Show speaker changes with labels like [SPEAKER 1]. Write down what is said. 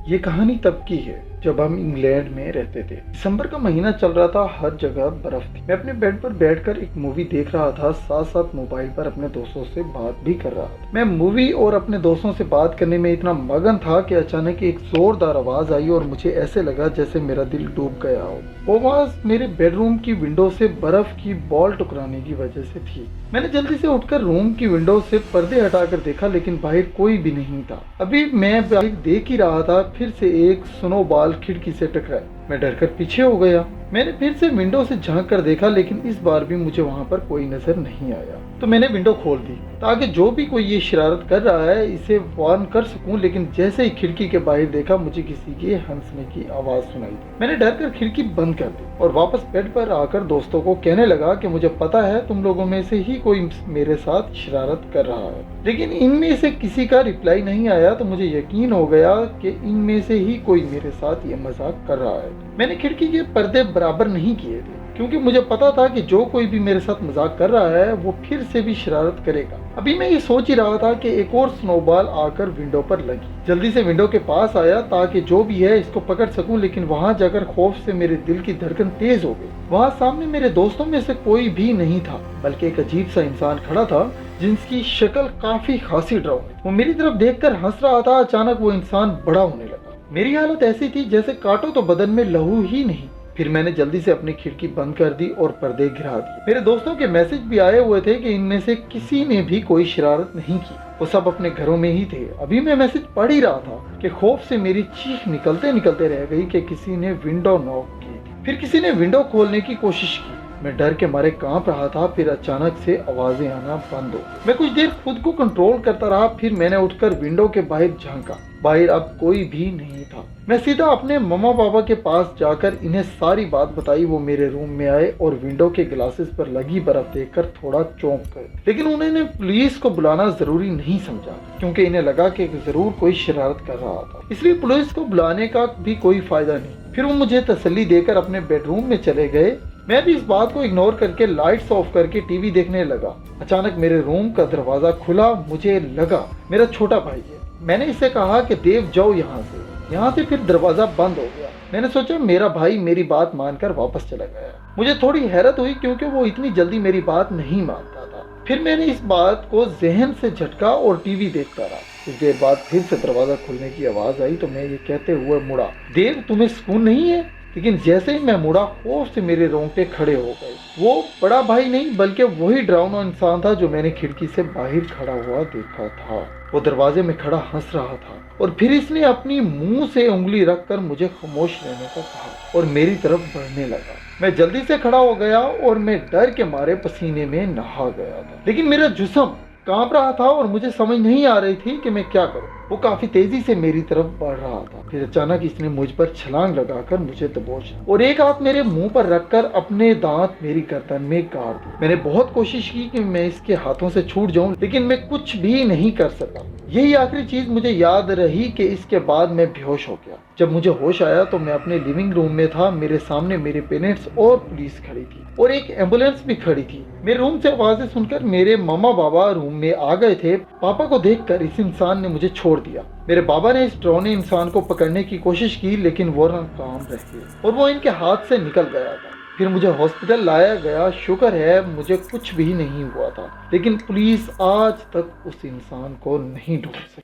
[SPEAKER 1] ये कहानी तब की है जब हम इंग्लैंड में रहते थे। दिसंबर का महीना चल रहा था, हर जगह बर्फ थी। मैं अपने बेड पर बैठकर एक मूवी देख रहा था, साथ साथ मोबाइल पर अपने दोस्तों से बात भी कर रहा था। मैं मूवी और अपने दोस्तों से बात करने में इतना मगन था कि अचानक एक जोरदार आवाज आई और मुझे ऐसे लगा जैसे मेरा दिल डूब गया हो। वो आवाज मेरे बेडरूम की विंडो से बर्फ की बॉल टकराने की वजह से थी। मैंने जल्दी से उठकर रूम की विंडो से पर्दे हटाकर देखा, लेकिन बाहर कोई भी नहीं था। अभी मैं बाहर देख ही रहा था, फिर से एक स्नोबॉल खिड़की से टकराई। मैं डरकर पीछे हो गया। मैंने फिर से विंडो से झांक कर देखा, लेकिन इस बार भी मुझे वहां पर कोई नजर नहीं आया। तो मैंने विंडो खोल दी ताकि जो भी कोई ये शरारत कर रहा है इसे वार्न कर सकूं, लेकिन जैसे ही खिड़की के बाहर देखा मुझे किसी के हंसने की आवाज सुनाई दी। मैंने डर कर खिड़की बंद कर दी और वापस बेड पर आकर दोस्तों को कहने लगा कि मुझे पता है तुम लोगों में से ही कोई मेरे साथ शरारत कर रहा है, लेकिन इनमें से किसी का रिप्लाई नहीं आया। तो मुझे यकीन हो गया कि इनमें से ही कोई मेरे साथ ये मजाक कर रहा है। मैंने खिड़की के पर्दे बराबर नहीं किए थे, क्योंकि मुझे पता था कि जो कोई भी मेरे साथ मजाक कर रहा है वो फिर से भी शरारत करेगा। अभी मैं ये सोच ही रहा था कि एक और स्नोबॉल आकर विंडो पर लगी। जल्दी से विंडो के पास आया ताकि जो भी है इसको पकड़ सकूं, लेकिन वहां जाकर खौफ से मेरे दिल की धड़कन तेज हो गई। वहां सामने मेरे दोस्तों में से कोई भी नहीं था, बल्कि एक अजीब सा इंसान खड़ा था जिसकी शक्ल काफी खासी डरावनी। वो मेरी तरफ देखकर हंस रहा था। अचानक वो इंसान बड़ा होने लगा। मेरी हालत ऐसी थी जैसे काटो तो बदन में लहू ही नहीं। फिर मैंने जल्दी से अपनी खिड़की बंद कर दी और पर्दे गिरा दिए। मेरे दोस्तों के मैसेज भी आए हुए थे कि इनमें से किसी ने भी कोई शरारत नहीं की, वो सब अपने घरों में ही थे। अभी मैं मैसेज पढ़ ही रहा था कि खौफ से मेरी चीख निकलते निकलते रह गई कि किसी ने विंडो नॉक की। फिर किसी ने विंडो खोलने की कोशिश की। मैं डर के मारे कांप रहा था। फिर अचानक से आवाजें आना बंद हो गई। मैं कुछ देर खुद को कंट्रोल करता रहा। फिर मैंने उठकर विंडो के बाहर झांका। बाहर अब कोई भी नहीं था। मैं सीधा अपने मम्मा पापा के पास जाकर इन्हें सारी बात बताई। वो मेरे रूम में आए और विंडो के ग्लासेस पर लगी बर्फ देखकर थोड़ा चौंक गए, लेकिन उन्होंने पुलिस को बुलाना जरूरी नहीं समझा, क्योंकि इन्हें लगा कि जरूर कोई शरारत कर रहा था, इसलिए पुलिस को बुलाने का भी कोई फायदा नहीं। फिर वो मुझे तसल्ली देकर अपने बेडरूम में चले गए। मैं भी इस बात को इग्नोर करके लाइट्स ऑफ करके टीवी देखने लगा। अचानक मेरे रूम का दरवाजा खुला। मुझे लगा मेरा छोटा भाई है। मैंने इससे कहा कि देव जाओ यहाँ से। फिर दरवाजा बंद हो गया। मैंने सोचा मेरा भाई मेरी बात मानकर वापस चला गया। मुझे थोड़ी हैरत हुई क्योंकि वो इतनी जल्दी मेरी बात नहीं मानता था। फिर मैंने इस बात को जहन से झटका और टीवी देखता रहा। कुछ देर बाद फिर से दरवाजा खुलने की आवाज आई तो मैं ये कहते हुए मुड़ा, देव तुम्हें सुकून नहीं है? लेकिन जैसे ही मैं मुड़ा, खौफ से मेरे रोंगटे खड़े हो गए। वो बड़ा भाई नहीं बल्कि वही डरावना इंसान था जो मैंने खिड़की से बाहर खड़ा हुआ देखा था। वो दरवाजे में खड़ा हंस रहा था और फिर इसने अपनी मुंह से उंगली रखकर मुझे खामोश रहने का कहा और मेरी तरफ बढ़ने लगा। मैं जल्दी से खड़ा हो गया और मैं डर के मारे पसीने में नहा गया था, लेकिन मेरा जिस्म कांप रहा था और मुझे समझ नहीं आ रही थी कि मैं क्या करूं। वो काफी तेजी से मेरी तरफ बढ़ रहा था। फिर अचानक इसने मुझ पर छलांग लगाकर मुझे दबोचा और एक हाथ मेरे मुंह पर रखकर अपने दांत मेरी गर्दन में गाड़ दिए। मैंने बहुत कोशिश की कि मैं इसके हाथों से छूट जाऊं, लेकिन मैं कुछ भी नहीं कर सका। यही आखिरी चीज मुझे याद रही कि इसके बाद मैं बेहोश हो गया। जब मुझे होश आया तो मैं अपने लिविंग रूम में था। मेरे सामने मेरे पेरेंट्स और पुलिस खड़ी थी और एक एम्बुलेंस भी खड़ी थी। मेरे रूम से आवाजें सुनकर मेरे मम्मा बाबा रूम में आ गए थे। पापा को देखकर इस इंसान ने मुझे छोड़ दिया। मेरे बाबा ने इस डरावने इंसान को पकड़ने की कोशिश की, लेकिन वो नाकाम रहे और वो इनके हाथ से निकल गया था। फिर मुझे हॉस्पिटल लाया गया। शुक्र है मुझे कुछ भी नहीं हुआ था, लेकिन पुलिस आज तक उस इंसान को नहीं ढूंढ सकी।